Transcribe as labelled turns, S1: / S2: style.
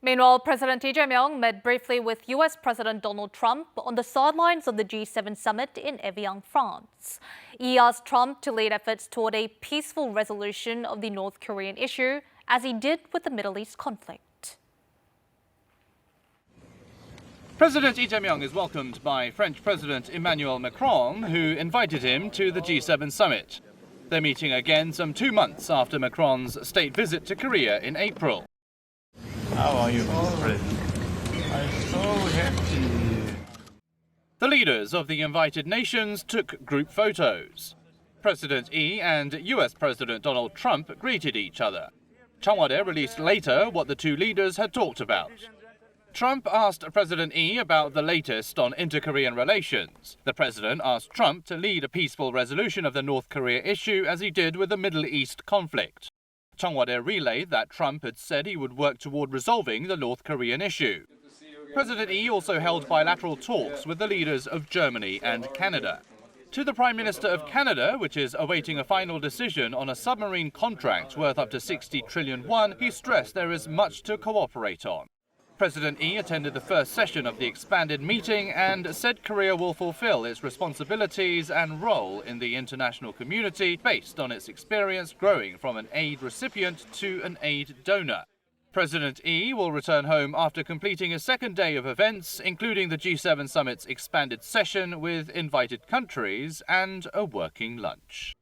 S1: Meanwhile, President Lee Jae Myung met briefly with U.S. President Donald Trump on the sidelines of the G7 summit in Evian, France. He asked Trump to lead efforts toward a peaceful resolution of the North Korean issue, as he did with the Middle East conflict.
S2: President Lee Jae Myung is welcomed by French President Emmanuel Macron, who invited him to the G7 summit. They're meeting again some 2 months after Macron's state visit to Korea in April.
S3: How are you, President? I'm so happy.
S2: The leaders of the invited nations took group photos. President Lee and US President Donald Trump greeted each other. Cheongwade released later what the two leaders had talked about. Trump asked President Lee about the latest on inter-Korean relations. The president asked Trump to lead a peaceful resolution of the North Korea issue as he did with the Middle East conflict. Cheongwade relayed that Trump had said he would work toward resolving the North Korean issue. President Lee also held bilateral talks with the leaders of Germany and Canada. To the Prime Minister of Canada, which is awaiting a final decision on a submarine contract worth up to 60 trillion won, he stressed there is much to cooperate on. President Lee attended the first session of the expanded meeting and said Korea will fulfill its responsibilities and role in the international community based on its experience growing from an aid recipient to an aid donor. President Lee will return home after completing a second day of events, including the G7 summit's expanded session with invited countries and a working lunch.